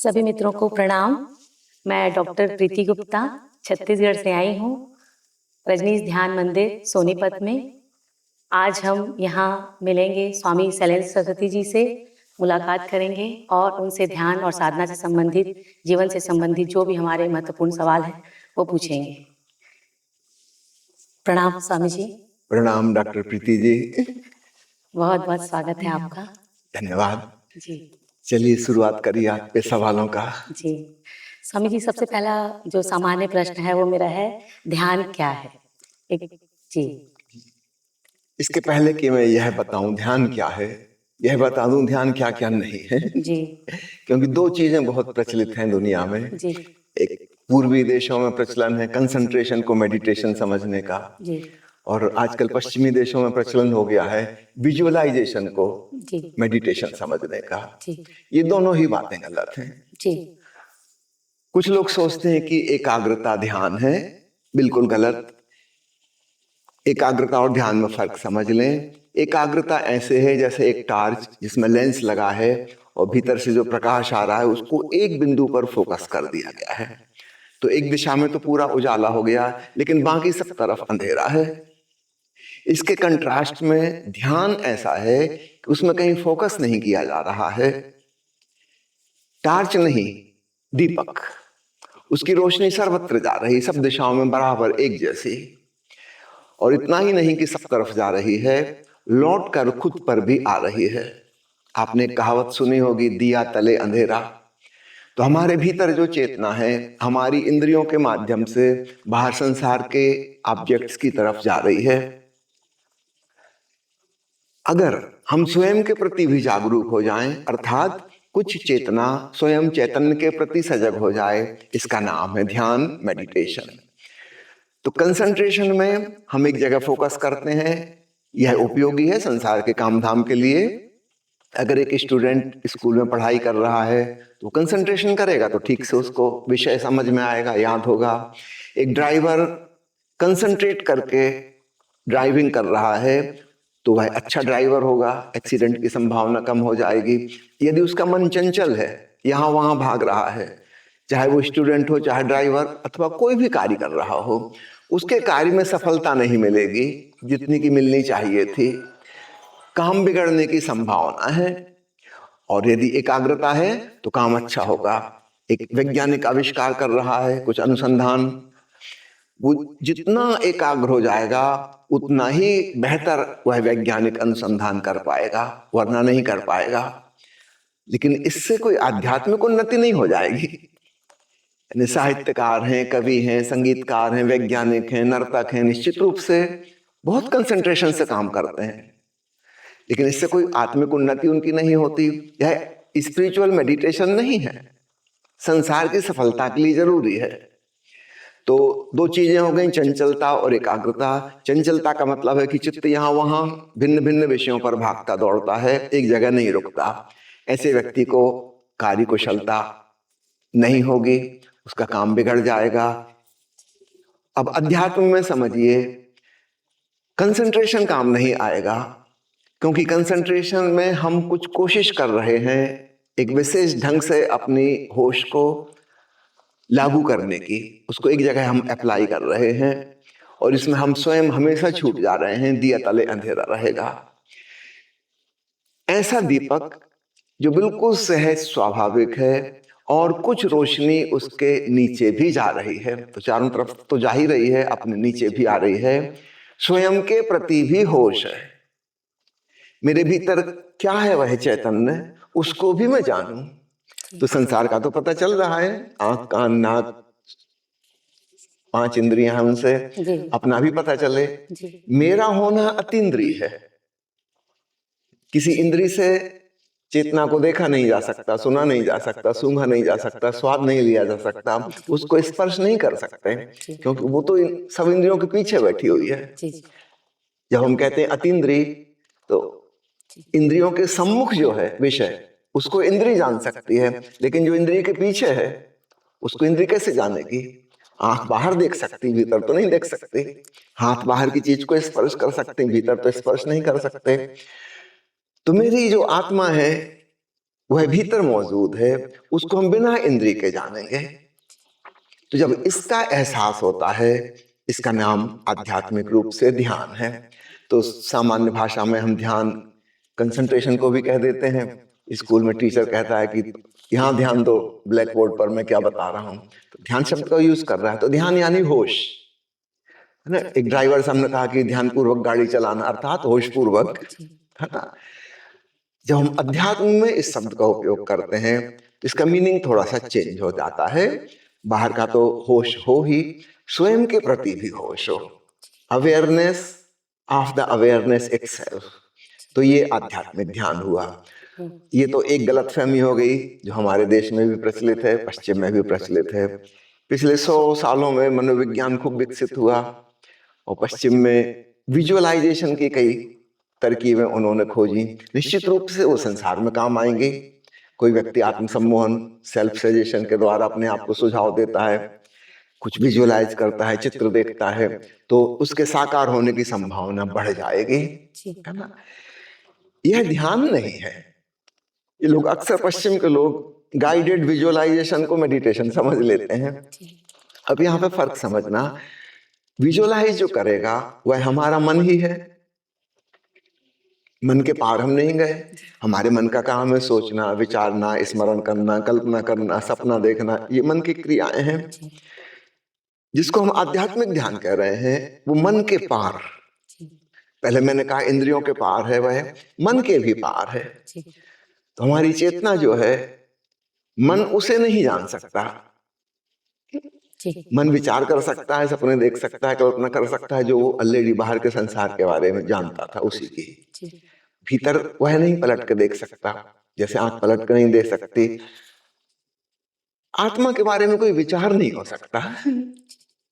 सभी मित्रों को प्रणाम। मैं डॉक्टर प्रीति गुप्ता छत्तीसगढ़ से आई हूँ, रजनीश ध्यान मंदिर सोनीपत में। आज हम यहाँ मिलेंगे स्वामी शैलेंद्र सरस्वती जी से, मुलाकात करेंगे और उनसे ध्यान और साधना से संबंधित, जीवन से संबंधित जो भी हमारे महत्वपूर्ण सवाल हैं वो पूछेंगे। प्रणाम स्वामी जी। प्रणाम डॉक्टर प्रीति जी। बहुत बहुत स्वागत है आपका। धन्यवाद जी। चलिए शुरुआत करिए आपके सवालों का। जी स्वामी जी, सबसे पहला जो सामान्य प्रश्न है वो मेरा है, ध्यान क्या है? जी। इसके पहले कि मैं यह बताऊं ध्यान क्या है, यह बता दूं ध्यान क्या क्या नहीं है। जी। क्योंकि दो चीजें बहुत प्रचलित हैं दुनिया में। जी। एक पूर्वी देशों में प्रचलन है कंसंट्रेशन को मेडिटेशन समझने का। जी। और आजकल पश्चिमी देशों में प्रचलन हो गया है विजुअलाइजेशन को मेडिटेशन समझने का। ये दोनों ही बातें गलत हैं। जी। कुछ लोग सोचते हैं कि एकाग्रता ध्यान है, बिल्कुल गलत। एकाग्रता और ध्यान में फर्क समझ लें। एकाग्रता ऐसे है जैसे एक टार्च जिसमें लेंस लगा है और भीतर से जो प्रकाश आ रहा है उसको एक बिंदु पर फोकस कर दिया गया है, तो एक दिशा में तो पूरा उजाला हो गया, लेकिन बाकी सब तरफ अंधेरा है। इसके कंट्रास्ट में ध्यान ऐसा है कि उसमें कहीं फोकस नहीं किया जा रहा है, टार्च नहीं दीपक, उसकी रोशनी सर्वत्र जा रही, सब दिशाओं में बराबर एक जैसी। और इतना ही नहीं कि सब तरफ जा रही है, लौट कर खुद पर भी आ रही है। आपने कहावत सुनी होगी, दिया तले अंधेरा। तो हमारे भीतर जो चेतना है हमारी इंद्रियों के माध्यम से बाहर संसार के ऑब्जेक्ट्स की तरफ जा रही है। अगर हम स्वयं के प्रति भी जागरूक हो जाएं, अर्थात कुछ चेतना स्वयं चैतन्य के प्रति सजग हो जाए, इसका नाम है ध्यान, मेडिटेशन। तो कंसंट्रेशन में हम एक जगह फोकस करते हैं, यह उपयोगी है संसार के काम धाम के लिए। अगर एक स्टूडेंट स्कूल में पढ़ाई कर रहा है तो कंसंट्रेशन करेगा तो ठीक से उसको विषय समझ में आएगा, याद होगा। एक ड्राइवर कंसंट्रेट करके ड्राइविंग कर रहा है तो वह अच्छा ड्राइवर होगा, एक्सीडेंट की संभावना कम हो जाएगी। यदि उसका मन चंचल है, यहाँ वहां भाग रहा है, चाहे वो स्टूडेंट हो चाहे ड्राइवर अथवा कोई भी कार्य कर रहा हो, उसके कार्य में सफलता नहीं मिलेगी जितनी की मिलनी चाहिए थी, काम बिगड़ने की संभावना है। और यदि एकाग्रता है तो काम अच्छा होगा। एक वैज्ञानिक आविष्कार कर रहा है, कुछ अनुसंधान, वो जितना एकाग्र हो जाएगा उतना ही बेहतर वह वैज्ञानिक अनुसंधान कर पाएगा, वरना नहीं कर पाएगा। लेकिन इससे कोई आध्यात्मिक उन्नति नहीं हो जाएगी। साहित्यकार हैं, कवि हैं, संगीतकार हैं, वैज्ञानिक हैं, नर्तक हैं, निश्चित रूप से बहुत कंसंट्रेशन से काम करते हैं, लेकिन इससे कोई आत्मिक उन्नति उनकी नहीं होती। यह स्पिरिचुअल मेडिटेशन नहीं है, संसार की सफलता के लिए जरूरी है। तो दो चीजें हो गई, चंचलता और एकाग्रता। चंचलता का मतलब है कि चित्त यहाँ वहां भिन्न भिन्न विषयों पर भागता दौड़ता है, एक जगह नहीं रुकता। ऐसे व्यक्ति को कार्य कुशलता नहीं होगी, उसका काम बिगड़ जाएगा। अब अध्यात्म में समझिए, कंसंट्रेशन काम नहीं आएगा, क्योंकि कंसंट्रेशन में हम कुछ कोशिश कर रहे हैं एक विशेष ढंग से अपनी होश को लागू करने की, उसको एक जगह हम अप्लाई कर रहे हैं, और इसमें हम स्वयं हमेशा छूट जा रहे हैं, दिया तले अंधेरा रहेगा। ऐसा दीपक जो बिल्कुल सहज स्वाभाविक है और कुछ रोशनी उसके नीचे भी जा रही है, तो चारों तरफ तो जा ही रही है, अपने नीचे भी आ रही है, स्वयं के प्रति भी होश है। मेरे भीतर क्या है वह चैतन्य, उसको भी मैं जानूं। तो संसार का तो पता चल रहा है, आंख कान नाक 5 इंद्रियां हैं, उनसे अपना भी पता चले। मेरा होना अतीन्द्रिय है, किसी इंद्रिय से चेतना को देखा नहीं जा सकता, सुना नहीं जा सकता, सूंघा नहीं जा सकता, स्वाद नहीं लिया जा सकता, उसको स्पर्श नहीं कर सकते, क्योंकि वो तो सब इंद्रियों के पीछे बैठी हुई है। जब हम कहते हैं अतीन्द्रिय, तो इंद्रियों के सम्मुख जो है विषय उसको इंद्रिय जान सकती है, लेकिन जो इंद्रिय के पीछे है उसको इंद्रिय कैसे जानेगी? आंख बाहर देख सकती, भीतर तो नहीं देख सकती। हाथ बाहर की चीज को स्पर्श कर सकते, भीतर तो स्पर्श नहीं कर सकते। तो मेरी जो आत्मा है वह भीतर मौजूद है, उसको हम बिना इंद्रिय के जानेंगे। तो जब इसका एहसास होता है, इसका नाम आध्यात्मिक रूप से ध्यान है। तो सामान्य भाषा में हम ध्यान कंसंट्रेशन को भी कह देते हैं। स्कूल में टीचर कहता है कि यहाँ ध्यान दो, ब्लैक बोर्ड पर मैं क्या बता रहा हूँ, तो ध्यान शब्द का यूज कर रहा है। तो ध्यान यानी होश, है ना। एक ड्राइवर से हमने कहा कि ध्यानपूर्वक गाड़ी चलाना, अर्थात होशपूर्वक, है ना। जब हम अध्यात्म में इस शब्द का उपयोग करते हैं तो इसका मीनिंग थोड़ा सा चेंज हो जाता है। बाहर का तो होश हो ही, स्वयं के प्रति भी होश हो, awareness of the awareness itself. तो ये आध्यात्मिक ध्यान हुआ। ये तो एक गलतफहमी हो गई जो हमारे देश में भी प्रचलित है, पश्चिम में भी प्रचलित है। पिछले 100 सालों में मनोविज्ञान खूब विकसित हुआ और पश्चिम में विजुअलाइजेशन की कई तरकीबें उन्होंने खोजी। निश्चित रूप से वो संसार में काम आएंगे। कोई व्यक्ति आत्मसम्मोहन, सेल्फ सजेशन के द्वारा अपने आप को सुझाव देता है, कुछ विजुअलाइज करता है, चित्र देखता है, तो उसके साकार होने की संभावना बढ़ जाएगी, है ना। यह ध्यान नहीं है। ये लोग अक्सर, पश्चिम के लोग गाइडेड विजुअलाइजेशन को मेडिटेशन समझ लेते हैं। अब यहाँ पे फर्क समझना, विजुअलाइज जो करेगा वह हमारा मन ही है। मन के पार हम नहीं गए। हमारे मन का काम है सोचना, विचारना, स्मरण करना, कल्पना करना, सपना देखना, ये मन की क्रियाएं हैं। जिसको हम आध्यात्मिक ध्यान कह रहे हैं वो मन के पार, पहले मैंने कहा इंद्रियों के पार है, वह मन के भी पार है। तो हमारी चेतना जो है, मन उसे नहीं जान सकता। मन विचार कर सकता है, सपने देख सकता है, कल्पना कर सकता है, जो वो ऑलरेडी बाहर के संसार के बारे में जानता था उसी की। भीतर वह नहीं पलट के देख सकता, जैसे आंख पलट कर नहीं देख सकती। आत्मा के बारे में कोई विचार नहीं हो सकता,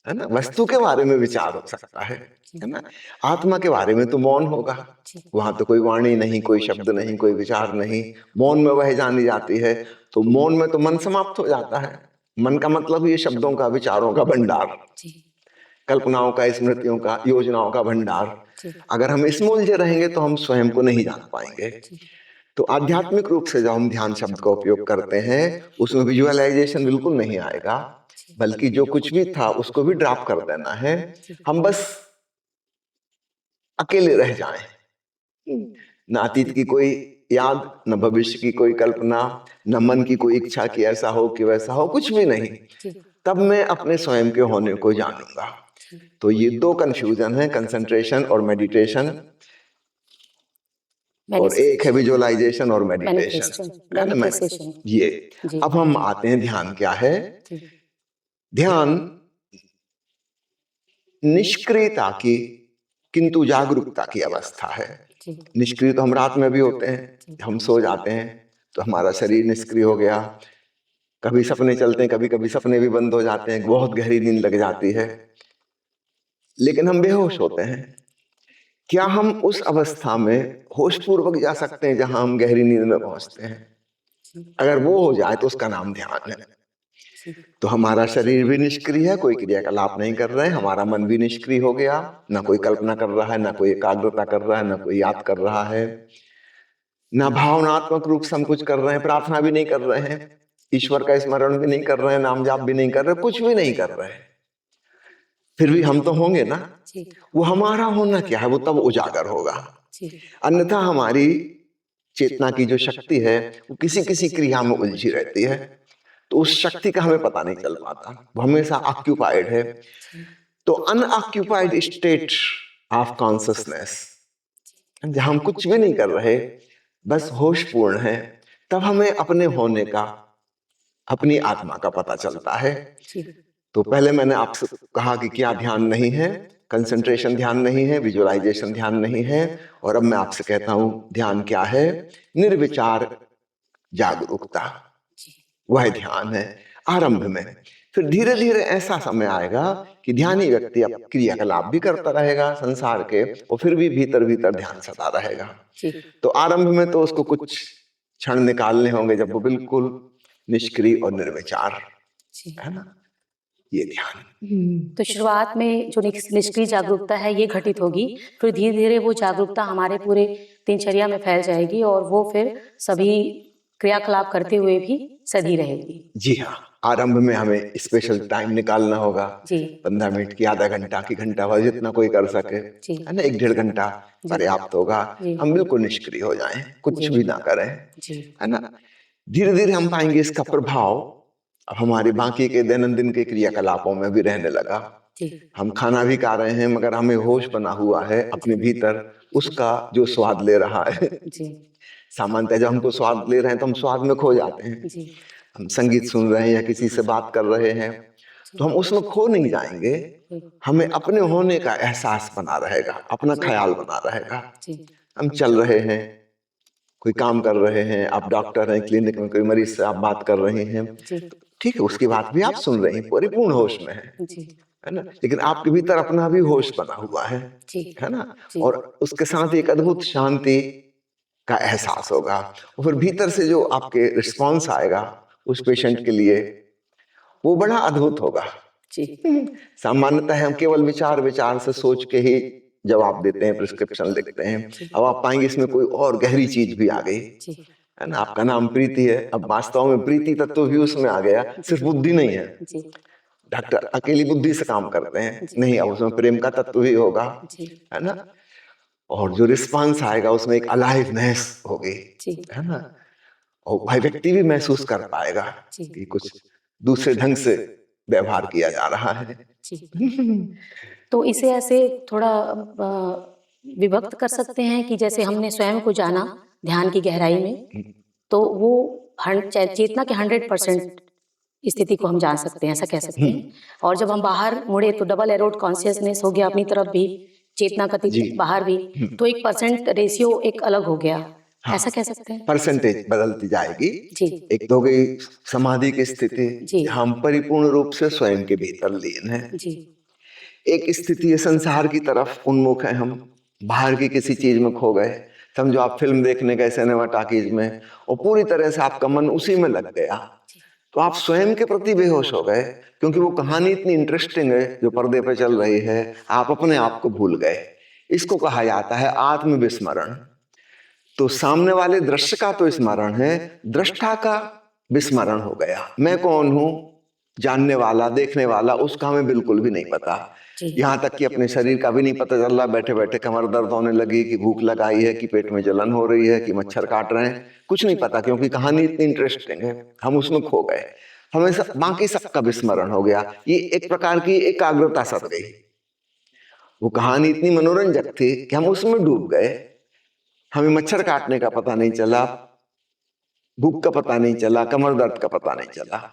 है ना। वस्तु के बारे में विचार हो सकता है ना। आत्मा के बारे में तो मौन होगा, वहां तो कोई वाणी नहीं, कोई शब्द नहीं, कोई विचार नहीं। मौन में वह जानी जाती है। तो मौन में तो मन समाप्त हो जाता है। मन का मतलब ये शब्दों का, विचारों का भंडार, कल्पनाओं का, स्मृतियों का, योजनाओं का भंडार। अगर हम इसमें उलझे रहेंगे तो हम स्वयं को नहीं जान पाएंगे। तो आध्यात्मिक रूप से जब हम ध्यान शब्द का उपयोग करते हैं, उसमें विजुअलाइजेशन बिल्कुल नहीं आएगा, बल्कि जो कुछ भी था उसको भी ड्रॉप कर देना है। हम बस अकेले रह जाएं, न अतीत की कोई याद, न भविष्य की कोई कल्पना, न मन की कोई इच्छा कि ऐसा हो कि वैसा हो, कुछ भी नहीं। तब मैं अपने स्वयं के होने को जानूंगा। तो ये दो कंफ्यूजन है, कंसंट्रेशन और मेडिटेशन, और एक है विजुअलाइजेशन और मेडिटेशन। ये अब हम आते हैं, ध्यान क्या है। ध्यान निष्क्रियता की किंतु जागरूकता की अवस्था है। निष्क्रिय तो हम रात में भी होते हैं, हम सो जाते हैं तो हमारा शरीर निष्क्रिय हो गया। कभी सपने चलते हैं, कभी कभी सपने भी बंद हो जाते हैं, बहुत गहरी नींद लग जाती है, लेकिन हम बेहोश होते हैं। क्या हम उस अवस्था में होशपूर्वक जा सकते हैं जहां हम गहरी नींद में पहुंचते हैं? अगर वो हो जाए तो उसका नाम ध्यान है। तो हमारा शरीर भी निष्क्रिय है, कोई क्रियाकलाप नहीं कर रहे हैं, हमारा मन भी निष्क्रिय हो गया, ना कोई कल्पना कर रहा है, ना कोई एकाग्रता कर रहा है, ना कोई याद कर रहा है, ना भावनात्मक रूप से हम कुछ कर रहे हैं, प्रार्थना भी नहीं कर रहे हैं, ईश्वर का स्मरण भी नहीं कर रहे हैं, नाम जाप भी नहीं कर रहे, कुछ भी नहीं कर रहे हैं। फिर भी हम तो होंगे ना। वो हमारा होना क्या है, वो तब उजागर होगा। अन्यथा हमारी चेतना की जो शक्ति है वो किसी किसी क्रिया में उलझी रहती है, तो उस शक्ति का हमें पता नहीं चल पाता, वो हमेशा ऑक्यूपाइड है। तो अनऑक्यूपाइड स्टेट ऑफ कॉन्शियसनेस, जहां हम कुछ भी नहीं कर रहे, बस होशपूर्ण है, तब हमें अपने होने का, अपनी आत्मा का पता चलता है। तो पहले मैंने आपसे कहा कि क्या ध्यान नहीं है, कंसंट्रेशन ध्यान नहीं है, विजुअलाइजेशन ध्यान नहीं है, और अब मैं आपसे कहता हूं ध्यान क्या है। निर्विचार जागरूकता, वह ध्यान है आरंभ में। फिर धीरे धीरे ऐसा समय आएगा कि ध्यानी व्यक्ति अब क्रियाकलाप भी करता रहेगा संसार के, और फिर भी भीतर भीतर ध्यान सदा रहेगा। तो आरंभ में तो उसको कुछ क्षण निकालने होंगे जब वो बिल्कुल निष्क्रिय और निर्विचार, है ना, ये ध्यान। तो शुरुआत में जो निष्क्रिय जागरूकता है ये घटित होगी, फिर धीरे धीरे वो जागरूकता हमारे पूरे दिनचर्या में फैल जाएगी और वो फिर सभी क्रियाकलाप करते हुए भी सधी रहेगी। जी हाँ, आरंभ में हमें स्पेशल टाइम निकालना होगा जी 15 मिनट की, आधा घंटा की, घंटा भर, जितना कोई कर सके, जी है ना। 1-1.5 घंटा पर्याप्त होगा। जी हम बिल्कुल निष्क्रिय हो जाएं, कुछ भी ना करें, जी है ना। धीरे धीरे हम पाएंगे इसका प्रभाव अब हमारे बाकी के दैनंदिन के क्रियाकलापों में भी रहने लगा। जी हम खाना भी खा रहे हैं मगर हमें होश बना हुआ है अपने भीतर उसका जो स्वाद ले रहा है। जी सामान्यतः जब हमको स्वाद ले रहे हैं तो हम स्वाद में खो जाते हैं। जी हम संगीत सुन रहे हैं या किसी से बात कर रहे हैं तो हम उसमें खो नहीं जाएंगे। हमें अपने होने का एहसास बना रहेगा, अपना ख्याल बना रहेगा। जी हम चल रहे हैं, कोई काम कर रहे हैं, आप डॉक्टर हैं, क्लिनिक में कोई मरीज से आप बात कर रहे हैं, जी ठीक है, उसकी बात भी आप सुन रहे हैं, परिपूर्ण होश में जी है ना। लेकिन आपके भीतर अपना भी होश बना हुआ जी है ना। जी और उसके साथ एक अद्भुत शांति का एहसास होगा। और फिर भीतर से जो आपके रिस्पॉन्स आएगा उस पेशेंट के लिए वो बड़ा अद्भुत होगा। जी सामान्यतः हम केवल विचार विचार से सोच के ही जवाब देते हैं, प्रिस्क्रिप्शन लिखते हैं। अब आप पाएंगे इसमें कोई और गहरी चीज भी आ गई, जी है ना। आपका नाम प्रीति है, अब वास्तव में प्रीति तत्व भी उसमें आ गया, सिर्फ बुद्धि नहीं है। जी डॉक्टर अकेली बुद्धि से काम करते हैं जी। नहीं, अब उसमें प्रेम का तत्व भी होगा, जी है ना। और जो रिस्पांस आएगा उसमें एक अलाइवनेस होगी, जी है ना। और भाई व्यक्ति भी महसूस कर पाएगा जी। कि कुछ दूसरे ढंग से व्यवहार किया जा रहा है। जी तो इसे ऐसे थोड़ा विभक्त कर सकते हैं कि जैसे हमने स्वयं को जाना ध्यान की गहराई में, तो वो चेतना के 100% स्थिति को हम जान सकते हैं, ऐसा कह सकते हैं। और जब हम बाहर मुड़े तो डबल एरोड कॉन्शियसनेस हो गया अपनी तरफ भी, चेतना का जी। बाहर भी, तो एक परसेंट रेशियो एक अलग हो गया, ऐसा कह सकते हैं। परसेंटेज बदलती जाएगी। जी एक तो हो गई समाधि की स्थिति, जी। हम परिपूर्ण रूप से स्वयं के भीतर लीन है। जी एक स्थिति है संसार की तरफ उन्मुख है, हम बाहर की किसी चीज में खो गए। समझो आप फिल्म देखने गए सिनेमा टॉकीज में और पूरी तरह से आपका मन उसी में लग गया, तो आप स्वयं के प्रति बेहोश हो गए, क्योंकि वो कहानी इतनी इंटरेस्टिंग है जो पर्दे पे चल रही है, आप अपने आप को भूल गए। इसको कहा जाता है आत्म विस्मरण। तो सामने वाले दृश्य का तो स्मरण है, दृष्टा का विस्मरण हो गया। मैं कौन हूं, जानने वाला, देखने वाला, उसका हमें बिल्कुल भी नहीं पता। यहाँ तक कि अपने शरीर का भी नहीं पता चल रहा, बैठे बैठे कमर दर्द होने लगी, कि भूख लगाई है, कि पेट में जलन हो रही है, कि मच्छर काट रहे हैं, कुछ नहीं पता, क्योंकि कहानी इतनी इंटरेस्टिंग है, हम उसमें खो गए। हमें बाकी सबका विस्मरण हो गया। ये एक प्रकार की एकाग्रता सद गई। वो कहानी इतनी मनोरंजक थी कि हम उसमें डूब गए। हमें मच्छर काटने का पता नहीं चला, भूख का पता नहीं चला, कमर दर्द का पता नहीं चला।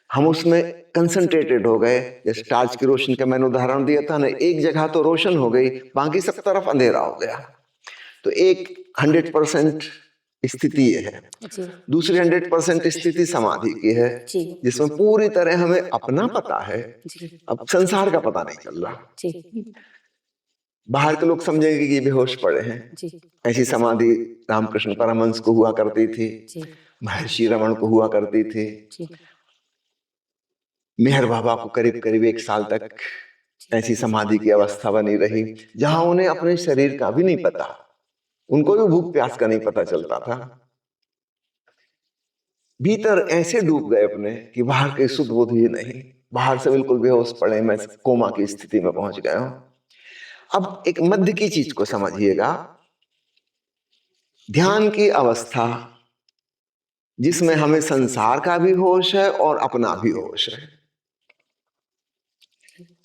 हम उसमें कंसंट्रेटेड हो गए। जैसे टॉर्च की रोशनी का मैंने उदाहरण दिया था ना, एक जगह तो रोशन हो गई, बाकी सब तरफ अंधेरा हो गया। तो एक 100% स्थिति ये है। दूसरी 100% स्थिति समाधि की है, जिसमें पूरी तरह हमें अपना पता है, अब संसार का पता नहीं चल रहा। बाहर के लोग समझेंगे कि ये बेहोश पड़े हैं। ऐसी समाधि रामकृष्ण परमहंस को हुआ करती थी, महर्षि रमन को हुआ करती थी, मेहर बाबा को करीब करीब 1 साल तक ऐसी समाधि की अवस्था बनी रही, जहां उन्हें अपने शरीर का भी नहीं पता, उनको भी भूख प्यास का नहीं पता चलता था। भीतर ऐसे डूब गए अपने कि बाहर के सुध बुध ही नहीं, बाहर से बिल्कुल बेहोश पड़े, मैं कोमा की स्थिति में पहुंच गया हूं। अब एक मध्य की चीज को समझिएगा, ध्यान की अवस्था जिसमें हमें संसार का भी होश है और अपना भी होश है।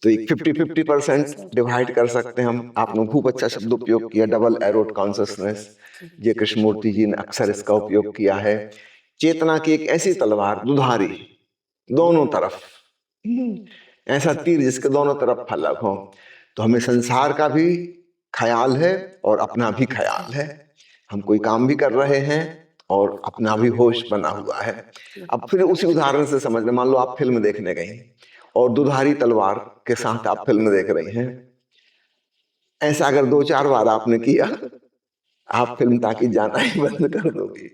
तो एक 50-50% डिवाइड कर सकते हैं हम। आपने खूब अच्छा शब्द उपयोग किया, डबल एरोड कॉन्शियसनेस। जय कृष्णमूर्ति जी ने अक्सर इसका उपयोग किया है। चेतना की एक ऐसी तलवार, दुधारी, दोनों तरफ, ऐसा तीर जिसके दोनों तरफ फलक हो। तो हमें संसार का भी ख्याल है और अपना भी ख्याल है। हम कोई काम भी कर रहे हैं और अपना भी होश बना हुआ है। अब फिर उसी उदाहरण से समझ लें, मान लो आप फिल्म देखने गए और दुधारी तलवार के साथ आप फिल्म देख रही हैं। ऐसा अगर 2-4 बार आपने किया, आप फिल्म ताकि जाना ही बंद कर दोगे,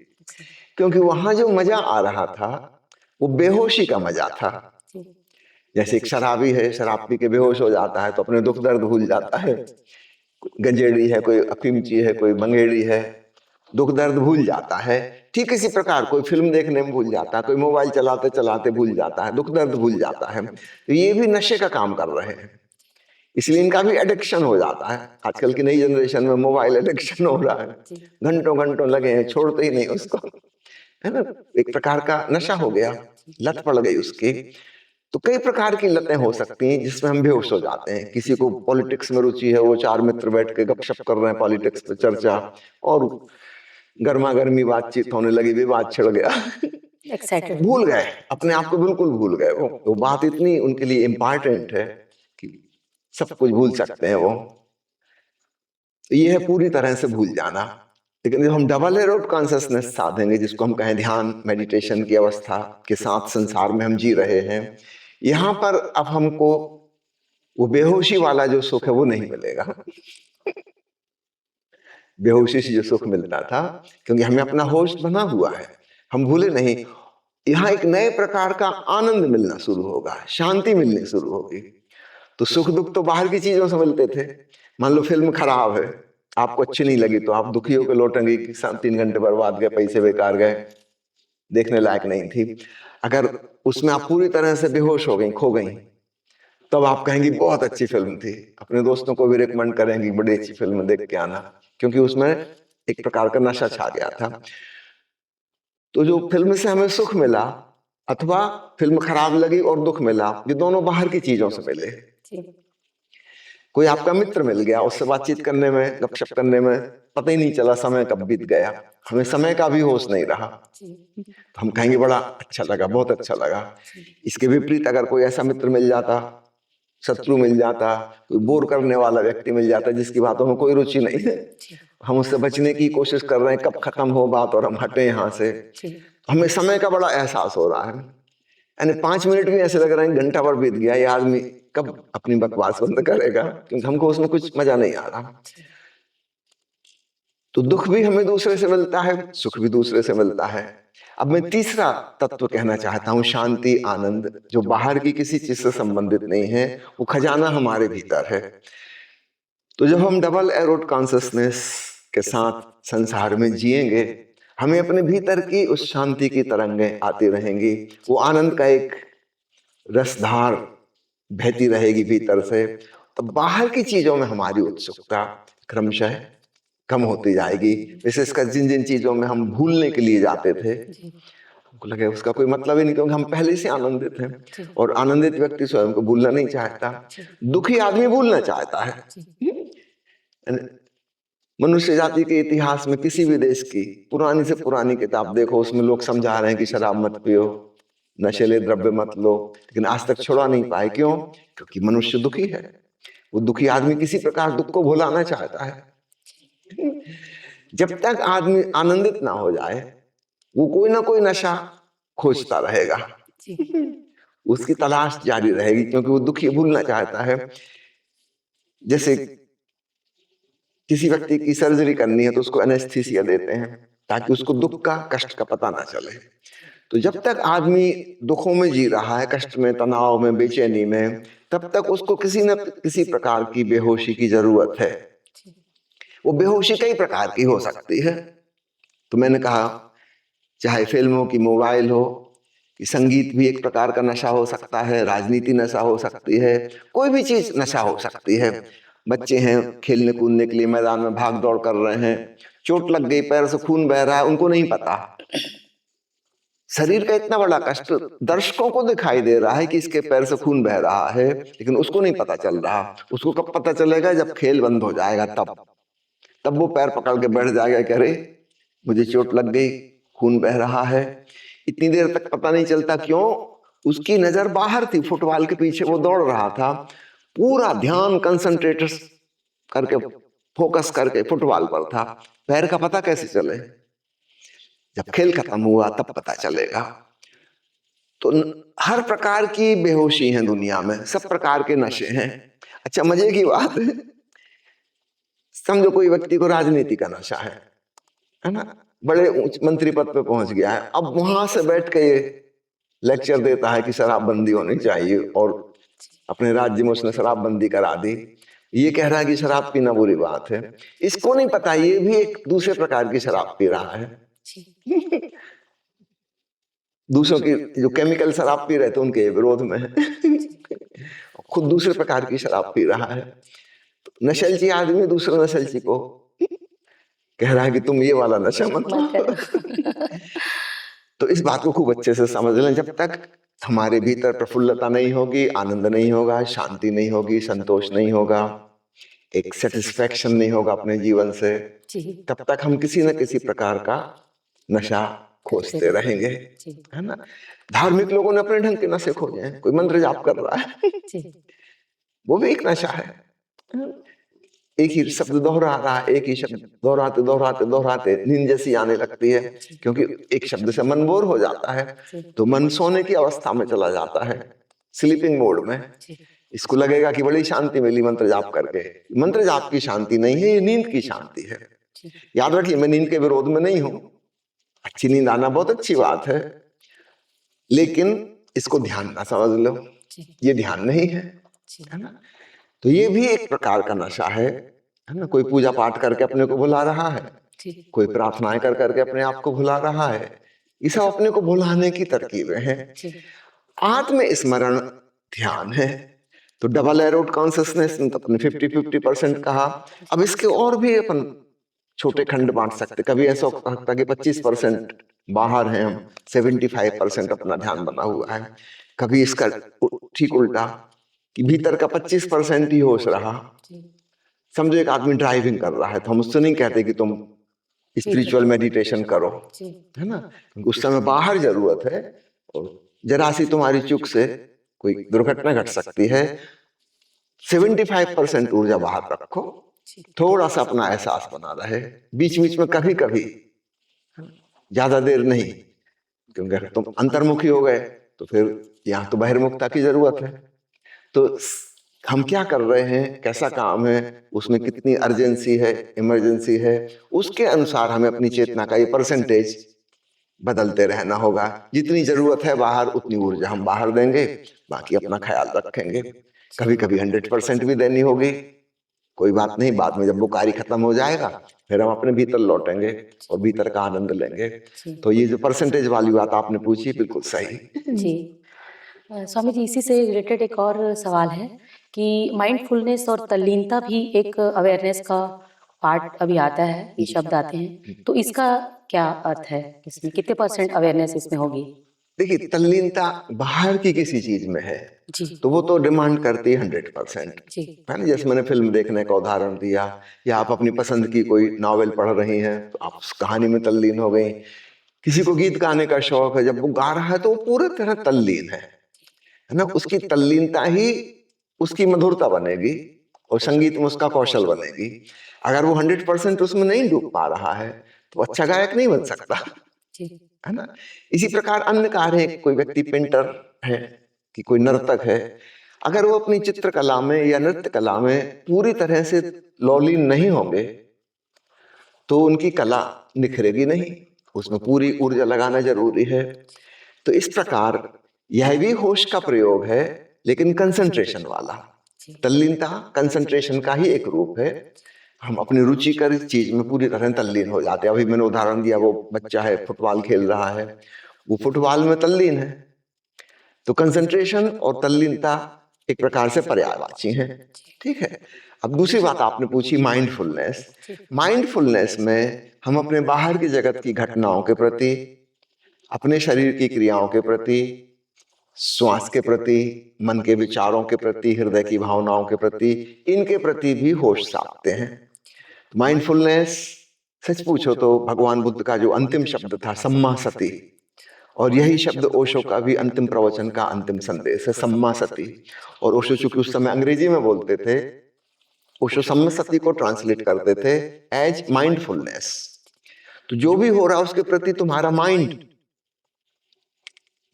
क्योंकि वहां जो मजा आ रहा था वो बेहोशी का मजा था। जैसे एक शराबी है, शराब पी के बेहोश हो जाता है तो अपने दुख दर्द भूल जाता है। गंजेड़ी है, कोई अफीमची है, कोई मंगेड़ी है, दुख दर्द भूल जाता है। ठीक इसी प्रकार कोई फिल्म देखने में भूल जाता है, कोई मोबाइल चलाते चलाते भूल जाता है, दुख दर्द भूल जाता है। तो ये भी नशे का काम कर रहे हैं, इसलिए इनका भी एडिक्शन हो जाता है। आजकल की नई जनरेशन में मोबाइल एडिक्शन हो रहा है, घंटों घंटों लगे हैं, छोड़ते ही नहीं उसको, है ना। एक प्रकार का नशा हो गया, लत पड़ गई उसकी। तो कई प्रकार की लतें हो सकती हैं जिसमें हम बेहोश हो जाते हैं। किसी को पॉलिटिक्स में रुचि है, वो चार मित्र बैठ के गपशप कर रहे हैं, पॉलिटिक्स पे चर्चा, और गर्मा गर्मी बातचीत होने लगी, विवाद छिड़ गया, एक्साइटेड, भूल गए अपने आप को, बिल्कुल भूल गए। वो बात इतनी उनके लिए इम्पोर्टेंट है कि सब कुछ भूल सकते हैं वो। ये है पूरी तरह से भूल जाना। लेकिन जब हम डबल एरोड कॉन्शसनेस साधेंगे, जिसको हम कहें ध्यान मेडिटेशन की अवस्था के साथ संसार में हम जी रहे हैं, यहाँ पर अब हमको वो बेहोशी वाला जो सुख है वो नहीं मिलेगा। बेहोशी से जो सुख मिलता था, क्योंकि हमें अपना होश बना हुआ है, हम भूले नहीं। यहाँ एक नए प्रकार का आनंद मिलना शुरू होगा, शांति मिलनी शुरू होगी। तो सुख दुख तो बाहर की चीजों से मिलते थे। मान लो फिल्म खराब है, आपको अच्छी नहीं लगी, तो आप दुखी होकर लौटेंगे कि 3 घंटे बर्बाद गए, पैसे बेकार गए, देखने लायक नहीं थी। अगर उसमें आप पूरी तरह से बेहोश हो गई, खो गई, तब आप कहेंगी बहुत अच्छी फिल्म थी, अपने दोस्तों को भी रिकमेंड करेंगी बड़ी अच्छी फिल्म देख के आना, क्योंकि उसमें एक प्रकार का नशा छा गया था। तो जो फिल्म से हमें सुख मिला, अथवा फिल्म खराब लगी और दुख मिला, ये दोनों बाहर की चीजों से मिले। कोई आपका मित्र मिल गया, उससे बातचीत करने में, गपशप करने में पता ही नहीं चला समय कब बीत गया, हमें समय का भी होश नहीं रहा, तो हम कहेंगे बड़ा अच्छा लगा, बहुत अच्छा लगा। इसके विपरीत अगर कोई ऐसा मित्र मिल जाता, शत्रु मिल जाता, कोई बोर करने वाला व्यक्ति मिल जाता जिसकी बातों में कोई रुचि नहीं है, हम उससे बचने की कोशिश कर रहे हैं, कब खत्म हो बात और हम हटे यहाँ से, हमें समय का बड़ा एहसास हो रहा है। यानी 5 मिनट भी ऐसे लग रहे हैं घंटा भर बीत गया, ये आदमी कब अपनी बकवास बंद करेगा, क्योंकि हमको उसमें कुछ मजा नहीं आ रहा। तो दुख भी हमें दूसरे से मिलता है, सुख भी दूसरे से मिलता है। अब मैं तीसरा तत्व कहना चाहता हूं, शांति, आनंद, जो बाहर की किसी चीज से संबंधित नहीं है, वो खजाना हमारे भीतर है। तो जब हम डबल एरोड कॉन्शसनेस के साथ संसार में जिएंगे, हमें अपने भीतर की उस शांति की तरंगें आती रहेंगी, वो आनंद का एक रसधार बहती रहेगी भीतर से। तो बाहर की चीजों में हमारी उत्सुकता क्रमशः कम होती जाएगी। विशेषकर जिन जिन चीजों में हम भूलने के लिए जाते थे, हमको लगे उसका कोई मतलब ही नहीं, क्योंकि हम पहले से आनंदित हैं, और आनंदित व्यक्ति स्वयं को भूलना नहीं चाहता। दुखी आदमी भूलना चाहता है। मनुष्य जाति के इतिहास में किसी भी देश की पुरानी से पुरानी किताब देखो, उसमें लोग समझा रहे हैं कि शराब मत पियो, नशीले द्रव्य मत लो, लेकिन आज तक छोड़ा नहीं पाए। क्यों? क्योंकि मनुष्य दुखी है। वो दुखी आदमी किसी प्रकार दुख को भुलाना चाहता है। जब तक आदमी आनंदित ना हो जाए, वो कोई ना कोई नशा खोजता रहेगा, उसकी तलाश जारी रहेगी, क्योंकि वो दुखी भूलना चाहता है। जैसे किसी व्यक्ति की सर्जरी करनी है तो उसको एनेस्थीसिया देते हैं ताकि उसको दुख का, कष्ट का पता ना चले। तो जब तक आदमी दुखों में जी रहा है, कष्ट में, तनाव में, बेचैनी में, तब तक उसको किसी न किसी प्रकार की बेहोशी की जरूरत है। वो बेहोशी कई प्रकार की हो सकती है। तो मैंने कहा, चाहे फिल्म हो कि मोबाइल हो, कि संगीत भी एक प्रकार का नशा हो सकता है, राजनीति नशा हो सकती है, कोई भी चीज नशा हो सकती है। बच्चे हैं, खेलने कूदने के लिए मैदान में भाग दौड़ कर रहे हैं, चोट लग गई, पैर से खून बह रहा है, उनको नहीं पता। शरीर का इतना बड़ा कष्ट दर्शकों को दिखाई दे रहा है कि इसके पैर से खून बह रहा है, लेकिन उसको नहीं पता चल रहा। उसको कब पता चलेगा? जब खेल बंद हो जाएगा, तब वो पैर पकड़ के बैठ जाएगा कि अरे मुझे चोट लग गई, खून बह रहा है। इतनी देर तक पता नहीं चलता, क्यों? उसकी नजर बाहर थी, फुटबॉल के पीछे वो दौड़ रहा था, पूरा ध्यान कंसंट्रेट करके, फोकस करके फुटबॉल पर था। पैर का पता कैसे चले? जब खेल खत्म हुआ तब पता चलेगा। तो हर प्रकार की बेहोशी है दुनिया में, सब प्रकार के नशे हैं। अच्छा, मजे की बात है, समझो कोई व्यक्ति को राजनीति का नशा है ना, बड़े उच्च मंत्री पद पे पहुंच गया है, अब वहां से बैठ के ये लेक्चर देता है कि शराबबंदी होनी चाहिए, और अपने राज्य में उसने शराबबंदी करा दी। ये कह रहा है कि शराब पीना बुरी बात है। इसको नहीं पता ये भी एक दूसरे प्रकार की शराब पी रहा है। दूसरों की जो केमिकल शराब पी रहे थे उनके विरोध में है। खुद दूसरे प्रकार की शराब पी रहा है। नशलची आदमी दूसरे नशलची को कह रहा है कि तुम ये वाला नशा मत करो। तो इस बात को खूब अच्छे से समझ लें, जब तक हमारे भीतर प्रफुल्लता नहीं होगी, आनंद नहीं होगा, शांति नहीं होगी, संतोष नहीं होगा, एक सेटिस्फेक्शन नहीं होगा अपने जीवन से, तब तक हम किसी न किसी प्रकार का नशा खोजते रहेंगे, है ना। धार्मिक लोगों ने अपने ढंग के नशे खोजे हैं। कोई मंत्र जाप कर रहा है, वो भी एक नशा है। एक ही शब्द दोहरा रहा है, एक ही शब्द दोहराते दोहराते दोहराते नींद जैसी आने लगती है, क्योंकि एक शब्द से मन बोर हो जाता है, तो मन सोने की अवस्था में चला जाता है, स्लीपिंग मोड में। इसको लगेगा कि बड़ी शांति मिली मंत्र जाप करके। मंत्र जाप की शांति नहीं है, ये नींद की शांति है। याद रखिए, मैं नींद के विरोध में नहीं हूं। अच्छी नींद आना बहुत अच्छी बात है, लेकिन इसको ध्यान ना समझ लो, ये ध्यान नहीं है, है ना। तो ये भी एक प्रकार का नशा है ना। कोई पूजा पाठ करके अपने को भुला रहा है, कोई प्रार्थनाएं कर करके अपने आप को भुला रहा है। ये सब अपने को भुलाने की तरकीबें हैं। आत्म स्मरण ध्यान है। तो डबल एरोड कॉन्शियसनेस, अपने 50-50% कहा। अब इसके और भी अपन छोटे खंड बांट सकते। कभी ऐसा होता कि 25% बाहर है, हम 75% अपना ध्यान बना हुआ है। कभी इसका ठीक उल्टा कि भीतर का 25% ही होश रहा। समझो एक आदमी ड्राइविंग कर रहा है, तो हम उससे नहीं कहते कि तुम स्पिरिचुअल मेडिटेशन करो, है ना। उस समय बाहर जरूरत है, और जरा सी तुम्हारी चूक से कोई दुर्घटना घट सकती है। 75% ऊर्जा बाहर रखो, थोड़ा सा अपना एहसास बना रहे, बीच बीच में कभी कभी, ज्यादा देर नहीं, क्योंकि अगर तुम अंतर्मुखी हो गए तो फिर यहाँ तो बहिर्मुखता की जरूरत है। तो हम क्या कर रहे हैं, कैसा काम है, उसमें कितनी अर्जेंसी है, इमरजेंसी है, उसके अनुसार हमें अपनी चेतना का ये परसेंटेज बदलते रहना होगा। जितनी जरूरत है बाहर, उतनी ऊर्जा हम बाहर देंगे, बाकी अपना ख्याल रखेंगे। कभी कभी 100% भी देनी होगी, कोई बात नहीं। बाद में जब वो कार्य खत्म हो जाएगा, फिर हम अपने भीतर लौटेंगे और भीतर का आनंद लेंगे। तो ये जो परसेंटेज वाली बात आपने पूछी, बिल्कुल सही जी। स्वामी जी, इसी से रिलेटेड एक और सवाल है कि माइंडफुलनेस और तल्लीनता भी एक अवेयरनेस का पार्ट अभी आता है, ये शब्द आते हैं, तो इसका क्या अर्थ है, इसमें कितने % अवेयरनेस इसमें होगी? देखिए, तल्लीनता बाहर की किसी चीज में है तो वो तो डिमांड करती है 100%, है ना। जैसे मैंने फिल्म देखने का उदाहरण दिया, या आप अपनी पसंद की कोई नॉवेल पढ़ रही हैं तो आप उस कहानी में तल्लीन हो गई। किसी को गीत गाने का शौक है, जब वो गा रहा है तो वो पूरे तरह तल्लीन है ना। उसकी तल्लीनता ही उसकी मधुरता बनेगी और संगीत में उसका कौशल बनेगी। अगर वो 100% उसमें नहीं डूब पा रहा है तो अच्छा गायक नहीं बन सकता, है ना। इसी प्रकार अन्य कार्य है, कोई व्यक्ति पेंटर है कि कोई नर्तक है, अगर वो अपनी चित्रकला में या नृत्य कला में पूरी तरह से लौलीन नहीं होंगे तो उनकी कला निखरेगी नहीं, उसमें पूरी ऊर्जा लगाना जरूरी है। तो इस प्रकार यह भी होश का प्रयोग है, लेकिन कंसंट्रेशन वाला। तल्लीनता कंसंट्रेशन का ही एक रूप है। हम अपनी रुचिकर चीज में पूरी तरह तल्लीन हो जाते हैं। अभी मैंने उदाहरण दिया, वो बच्चा है फुटबॉल खेल रहा है, वो फुटबॉल में तल्लीन है। तो कंसंट्रेशन और तल्लीनता एक प्रकार से पर्यायवाची हैं, ठीक है। अब दूसरी बात आपने पूछी, माइंडफुलनेस। माइंडफुलनेस में हम अपने बाहर की जगत की घटनाओं के प्रति, अपने शरीर की क्रियाओं के प्रति, श्वास के प्रति, मन के विचारों के प्रति, हृदय की भावनाओं के प्रति, इनके प्रति भी होश साधते हैं। माइंडफुलनेस, सच पूछो तो भगवान बुद्ध का जो अंतिम शब्द था सम्मा सति, और यही शब्द ओशो का भी अंतिम प्रवचन का अंतिम संदेश है, सम्मा सति। और ओशो चूंकि उस समय अंग्रेजी में बोलते थे, ओशो सम्मा सति को ट्रांसलेट करते थे एज माइंडफुलनेस। तो जो भी हो रहा है उसके प्रति तुम्हारा माइंड,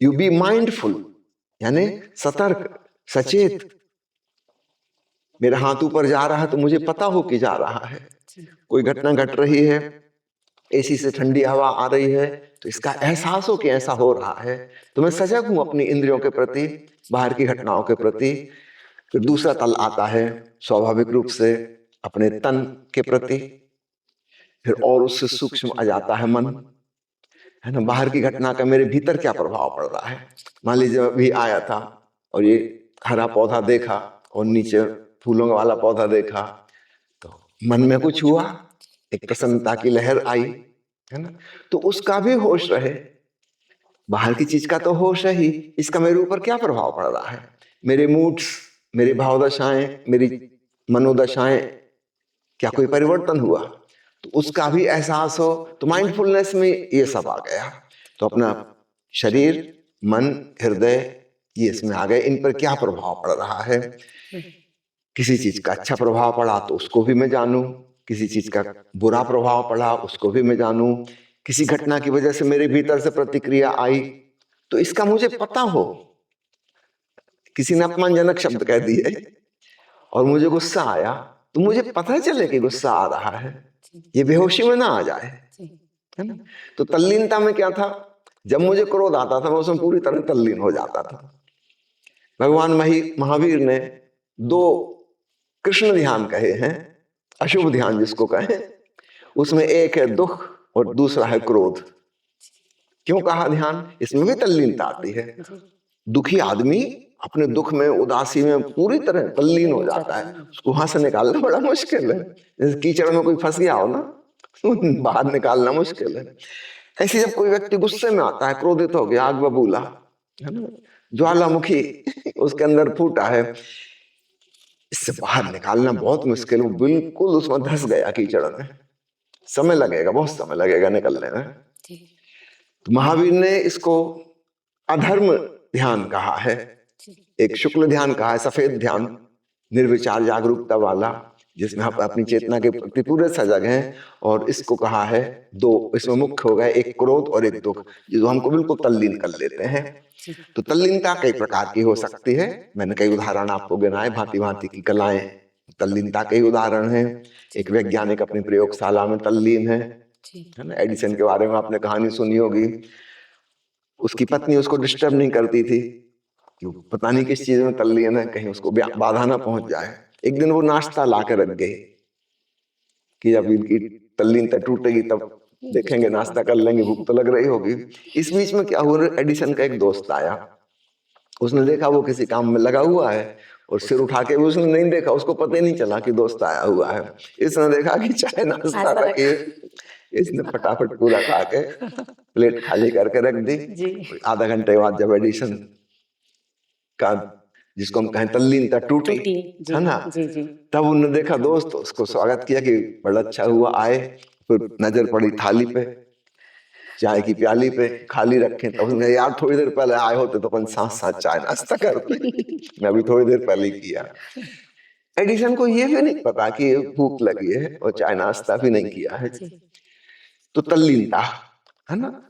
यू बी माइंडफुल, यानी सतर्क, सचेत। मेरा हाथ ऊपर जा रहा है तो मुझे पता हो कि जा रहा है। कोई घटना घट रही है, एसी से ठंडी हवा आ रही है, तो इसका एहसास हो कि ऐसा हो रहा है, तो मैं सजग हूं अपनी इंद्रियों के प्रति, बाहर की घटनाओं के प्रति। फिर दूसरा तल आता है स्वाभाविक रूप से अपने तन के प्रति, फिर और उससे सूक्ष्म आ जाता है मन, है ना, बाहर की घटना का मेरे भीतर क्या प्रभाव पड़ रहा है। मान लीजिए अभी आया था और ये हरा पौधा देखा और नीचे फूलों वाला पौधा देखा, तो मन में कुछ हुआ, एक प्रसन्नता की लहर आई, है ना, तो उसका भी होश रहे। बाहर की चीज का तो होश है ही, इसका मेरे ऊपर क्या प्रभाव पड़ रहा है, मेरे मूड्स, मेरी भावदशाएं, मेरी मनोदशाएं, क्या कोई परिवर्तन हुआ, तो उसका भी एहसास हो। तो माइंडफुलनेस में ये सब आ गया। तो अपना शरीर, मन, हृदय, ये इसमें आ गए, इन पर क्या प्रभाव पड़ रहा है। किसी चीज का अच्छा प्रभाव पड़ा तो उसको भी मैं जानूं, किसी चीज का बुरा प्रभाव पड़ा उसको भी मैं जानूं, किसी घटना की वजह से मेरे भीतर से प्रतिक्रिया आई तो इसका मुझे पता हो। किसी ने अपमानजनक शब्द कह दिए और मुझे गुस्सा आया, तो मुझे पता चले कि गुस्सा आ रहा है, ये बेहोशी में ना आ जाए, है ना। तो तल्लीनता में क्या था, जब मुझे क्रोध आता था मैं उसमें पूरी तरह तल्लीन हो जाता था। भगवान महावीर ने 2 कृष्ण ध्यान कहे हैं, अशुभ ध्यान जिसको कहें, उसमें एक है दुख और दूसरा है क्रोध। क्यों कहा ध्यान, इसमें भी तल्लीनता आती है। दुखी आदमी अपने दुख में, उदासी में पूरी तरह तल्लीन हो जाता है, उसको वहां से निकालना बड़ा मुश्किल है। जैसे कीचड़ में कोई फंस गया हो ना, बाहर निकालना मुश्किल है। ऐसे जब कोई व्यक्ति गुस्से में आता है, क्रोधित हो गया, आग बबूला, है ना, ज्वालामुखी उसके अंदर फूटा है, इससे बाहर निकालना बहुत मुश्किल, वो बिल्कुल उसमें धंस गया कीचड़ में, समय लगेगा, बहुत समय लगेगा निकलने में। तो महावीर ने इसको अधर्म ध्यान कहा है, एक शुक्ल ध्यान कहा है, सफेद ध्यान, निर्विचार जागरूकता वाला, जिसमें आप अपनी चेतना के प्रति पूरे सजग हैं। और इसको कहा है 2, इसमें मुख्य हो गए, एक क्रोध और एक दुख, जो हमको बिल्कुल तल्लीन कर लेते हैं। तो तल्लीनता कई प्रकार की हो सकती है, मैंने कई उदाहरण आपको गिनाए, भांति भांति की कलाएं तल्लीनता के उदाहरण हैं। एक वैज्ञानिक अपनी प्रयोगशाला में तल्लीन है ना, एडिसन के बारे में आपने कहानी सुनी होगी। उसकी पत्नी उसको डिस्टर्ब नहीं करती थी, क्यों पता नहीं किस चीज में तल्लीन है, कहीं उसको बाधा ना पहुंच जाए। एक दिन वो नाश्ता ला के रख गई कि जब इनकी तल्लीनता टूटेगी तब देखेंगे, नाश्ता कर लेंगे, भूख तो लग रही होगी। इस बीच में क्या हुआ, एडिसन का एक दोस्त आया, उसने देखा वो किसी काम में लगा हुआ है और सिर उठा के उसने नहीं देखा, उसको पता ही नहीं चला कि दोस्त आया हुआ है। इसने देखा कि चाय नाश्ता रखे, इसने फटाफट पूरा खा के प्लेट खाली करके रख दी। आधा घंटे बाद जब एडिसन का, जिसको हम कहें तल्लीनता टूटी, है ना, तब उन्होंने देखा दोस्त, उसको स्वागत किया कि बड़ा अच्छा हुआ आए। फिर नजर पड़ी थाली पे, चाय की प्याली पे खाली रखे, तो उसने यार थोड़ी देर पहले आए होते तो अपन साथ साथ चाय नाश्ता करते, मैं अभी थोड़ी देर पहले किया। एडिसन को ये भी नहीं पता कि भूख लगी है और चाय नाश्ता भी नहीं किया है। तो तल्लीनता, है ना,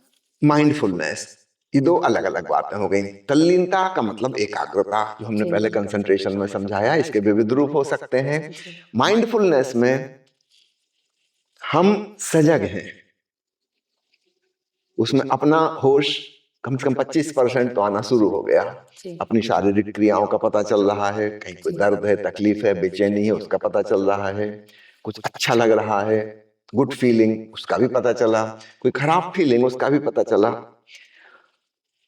माइंडफुलनेस, ये 2 अलग अलग बातें हो गई। तल्लीनता का मतलब एकाग्रता, जो हमने पहले कंसंट्रेशन में समझाया, इसके विविध रूप हो सकते हैं। माइंडफुलनेस में हम सजग हैं, उसमें अपना होश कम से कम 25% तो आना शुरू हो गया। अपनी शारीरिक क्रियाओं का पता चल रहा है, कहीं कोई दर्द है, तकलीफ है, बेचैनी है, उसका पता चल रहा है, कुछ अच्छा लग रहा है, गुड फीलिंग, उसका भी पता चला, कोई खराब फीलिंग, उसका भी पता चला।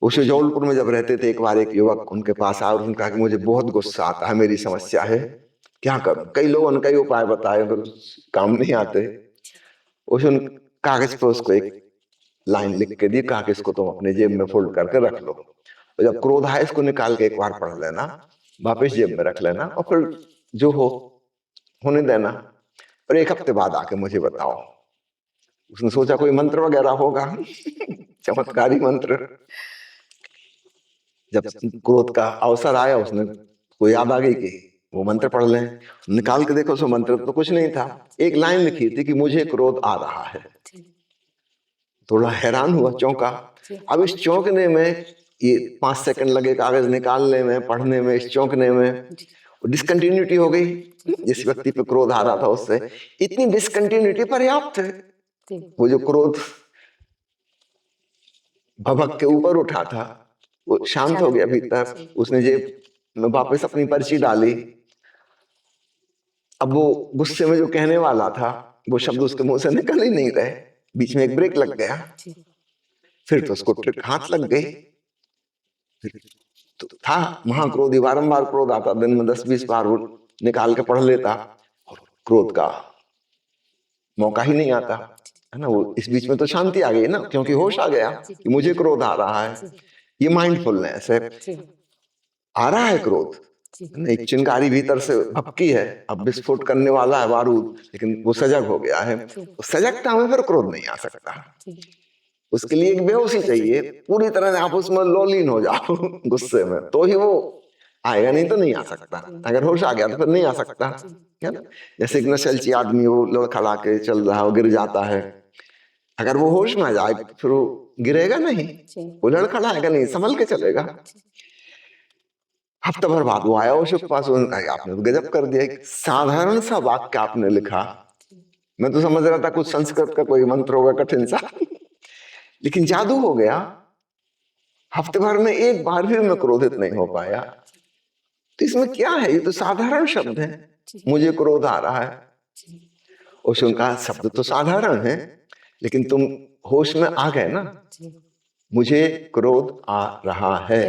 उसे जौलपुर में जब रहते थे, एक बार एक युवक उनके पास आया और उन्होंने कहा कि मुझे बहुत गुस्सा आता है, मेरी समस्या है, क्या करूं। कई लोगों ने कई उपाय बताए, अगर काम नहीं आते। उस कागज पे उसको एक लाइन लिख के दी, कहा कि इसको तुम अपने जेब में फोल्ड करके रख लो, और जब क्रोध आए इसको निकाल के एक बार पढ़ लेना, वापस जेब में रख लेना, और फिर जो हो होने देना, और 1 हफ्ते बाद आके मुझे बताओ। उसने सोचा कोई मंत्र वगैरह होगा, चमत्कारी मंत्र। जब क्रोध का अवसर आया, उसने को याद आ गई कि वो मंत्र पढ़ लें, निकाल के देखो, सो मंत्र तो कुछ नहीं था, एक लाइन लिखी थी कि मुझे क्रोध आ रहा है। थोड़ा हैरान हुआ, चौंका। अब इस चौंकने में ये 5 सेकंड लगे कागज निकालने में, पढ़ने में, इस चौंकने में डिसकंटिन्यूटी हो गई। जिस व्यक्ति पे क्रोध आ रहा था उससे इतनी डिसकंटिन्यूटी पर्याप्त है। वो जो क्रोध भभक के ऊपर उठा था वो शांत हो गया भीतर। उसने जेब में वापस अपनी पर्ची डाली। अब वो गुस्से में जो कहने वाला था वो शब्द उसके मुंह से निकल ही नहीं रहे, बीच में एक ब्रेक लग गया। फिर तो उसको ट्रिक हाथ लग गई। फिर तो था महाक्रोधी, बारंबार क्रोध आता, दिन में 10-20 बार वो निकाल के पढ़ लेता और क्रोध का मौका ही नहीं आता, है ना। वो इस बीच में तो शांति आ गई ना, क्योंकि होश आ गया कि मुझे क्रोध आ रहा है। ये माइंडफुलनेस है। आ रहा है क्रोध, एक चिंगारी भीतर से भपकी है, अब विस्फोट करने वाला है बारूद, लेकिन वो सजग हो गया है। सजगता में फिर क्रोध नहीं आ सकता। उसके लिए एक बेहोशी चाहिए, पूरी तरह से आप उसमें लोलीन हो जाओ गुस्से में, तो ही वो आएगा, नहीं तो नहीं आ सकता। अगर होश आ गया तो फिर नहीं आ सकता, है ना। जैसे एक नशेलची आदमी वो लड़खड़ा के चल रहा है, गिर जाता है, अगर वो होश में आ जाए फिर वो गिरेगा नहीं, वो लड़खड़ाएगा नहीं, संभल के चलेगा। हफ्ता भर बाद वो आया ओशो के पास, आपने तो गजब कर दिया, एक साधारण सा वाक्य आपने लिखा, मैं तो समझ रहा था कुछ संस्कृत का कोई मंत्र होगा कठिन सा, लेकिन जादू हो गया। हफ्ते भर में एक बार भी मैं क्रोधित नहीं हो पाया। तो इसमें क्या है, ये तो साधारण शब्द है, मुझे क्रोध आ रहा है। ओशो का शब्द तो साधारण है, लेकिन तुम होश में आ गए ना, मुझे क्रोध आ रहा है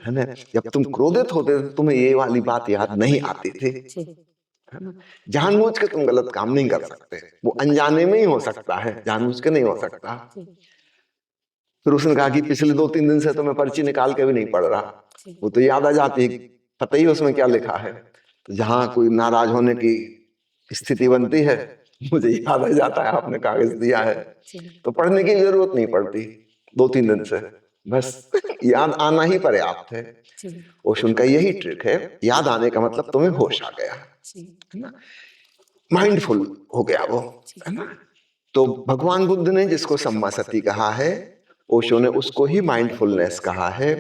ना। जब तुम क्रोधित होते थे तुम्हें ये वाली बात याद नहीं आती थी, है ना। जानबूझ के तुम गलत काम नहीं कर सकते, वो अनजाने में ही हो सकता है, जानबूझ के नहीं हो सकता। फिर उसने कहा कि पिछले 2-3 दिन से तो मैं पर्ची निकाल के भी नहीं पढ़ रहा, वो तो याद आ जाती है, पता ही उसमें क्या लिखा है। तो जहां कोई नाराज होने की स्थिति बनती है, मुझे याद आ जाता है आपने कागज दिया है, तो पढ़ने की जरूरत नहीं पड़ती 2-3 दिन से, बस याद आना ही पर्याप्त है। ओशो का यही ट्रिक है, याद आने का मतलब तुम्हें होश आ गया, है ना, माइंडफुल हो गया वो, है ना। तो भगवान बुद्ध ने जिसको सम्मा सती कहा है, ओशो ने उसको ही माइंडफुलनेस कहा है।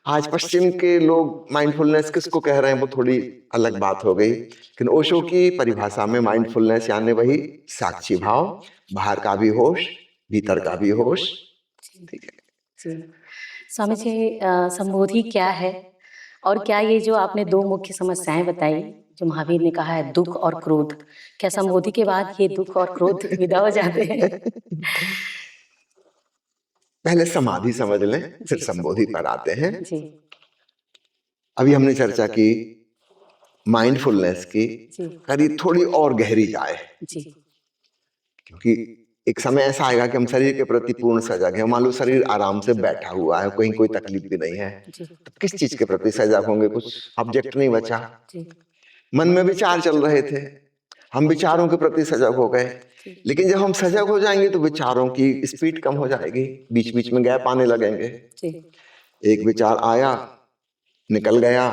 आज पश्चिम के लोग माइंडफुलनेस किसको कह रहे हैं वो थोड़ी अलग बात हो गई, लेकिन ओशो की परिभाषा में माइंडफुलनेस यानी वही साक्षी भाव, बाहर का भी होश, भीतर का भी होश। ठीक है स्वामी जी, संबोधि क्या है, और क्या ये जो आपने 2 मुख्य समस्याएं बताई, जो महावीर ने कहा है दुख और क्रोध, क्या संबोधि के बाद ये दुख और क्रोध विदा हो जाते हैं? पहले समाधि समझ लें, फिर संबोधि पर आते हैं। जी। अभी हमने चर्चा की माइंडफुलनेस की, करीब थोड़ी और गहरी जाए, क्योंकि एक समय ऐसा आएगा कि हम शरीर के प्रति पूर्ण सजग हैं। मान लो शरीर आराम से बैठा हुआ है, कहीं कोई तकलीफ भी नहीं है, तो किस चीज के प्रति सजग होंगे, कुछ ऑब्जेक्ट नहीं बचा। मन में विचार चल रहे थे, हम विचारों के प्रति सजग हो गए, लेकिन जब हम सजग हो जाएंगे तो विचारों की स्पीड कम हो जाएगी, बीच बीच में गैप आने लगेंगे। एक विचार आया, निकल गया,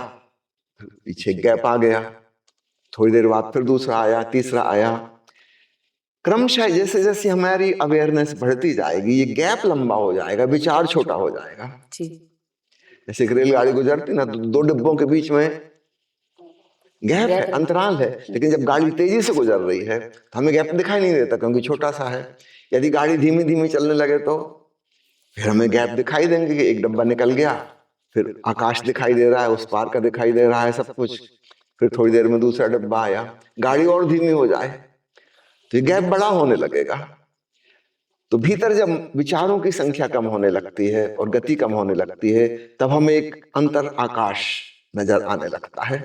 पीछे गैप आ गया, थोड़ी देर बाद फिर दूसरा आया, तीसरा आया, क्रमशः जैसे जैसे हमारी अवेयरनेस बढ़ती जाएगी ये गैप लंबा हो जाएगा, विचार छोटा हो जाएगा। जैसे एक रेलगाड़ी गुजरती ना, 2 डिब्बों के बीच में गैप है, अंतराल है, लेकिन जब गाड़ी तेजी से गुजर रही है तो हमें गैप दिखाई नहीं देता, क्योंकि छोटा सा है। यदि गाड़ी धीमी धीमी चलने लगे तो फिर हमें गैप दिखाई देंगे कि एक डब्बा निकल गया, फिर आकाश दिखाई दे रहा है, उस पार का दिखाई दे रहा है सब कुछ, फिर थोड़ी देर में दूसरा डब्बा आया, गाड़ी और धीमी हो जाए तो ये गैप बड़ा होने लगेगा। तो भीतर जब विचारों की संख्या कम होने लगती है और गति कम होने लगती है, तब हमें एक अंतर आकाश नजर आने लगता है।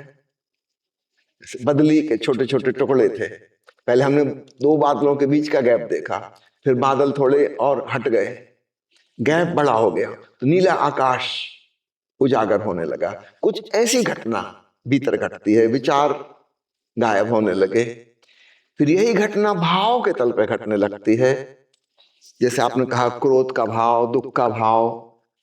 बदली के छोटे छोटे टुकड़े थे, पहले हमने 2 बादलों के बीच का गैप देखा, फिर बादल थोड़े और हट गए, गैप बड़ा हो गया, तो नीला आकाश उजागर होने लगा। कुछ ऐसी घटना भीतर घटती है, विचार गायब होने लगे, फिर यही घटना भाव के तल पे घटने लगती है। जैसे आपने कहा क्रोध का भाव, दुख का भाव,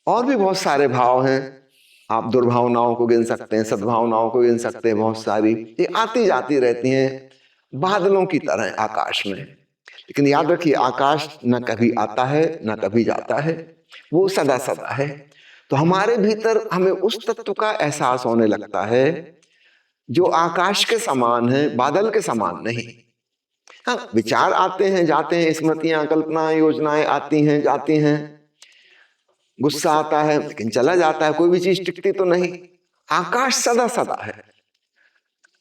और भी बहुत सारे भाव हैं, आप दुर्भावनाओं को गिन सकते हैं, सद्भावनाओं को गिन सकते हैं, बहुत सारी ये आती जाती रहती हैं बादलों की तरह आकाश में। लेकिन याद रखिए आकाश न कभी आता है न कभी जाता है, वो सदा सदा है। तो हमारे भीतर हमें उस तत्व का एहसास होने लगता है जो आकाश के समान है, बादल के समान नहीं। हाँ, विचार आते हैं जाते हैं, स्मृतियां, कल्पनाएं, योजनाएं आती हैं जाती हैं, गुस्सा आता है लेकिन चला जाता है, कोई भी चीज टिकती तो नहीं। आकाश सदा सदा है,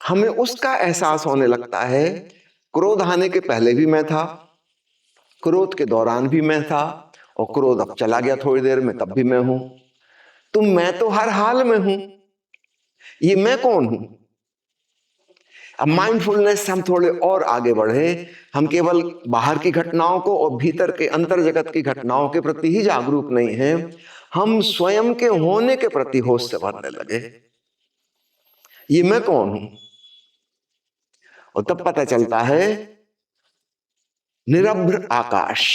हमें उसका एहसास होने लगता है। क्रोध आने के पहले भी मैं था, क्रोध के दौरान भी मैं था, और क्रोध अब चला गया थोड़ी देर में, तब भी मैं हूं। तो मैं तो हर हाल में हूं, ये मैं कौन हूं? अब माइंडफुलनेस से हम थोड़े और आगे बढ़े, हम केवल बाहर की घटनाओं को और भीतर के अंतर जगत की घटनाओं के प्रति ही जागरूक नहीं हैं, हम स्वयं के होने के प्रति होश से भरने लगे। ये मैं कौन हूं? और तब पता चलता है निरभ्र आकाश,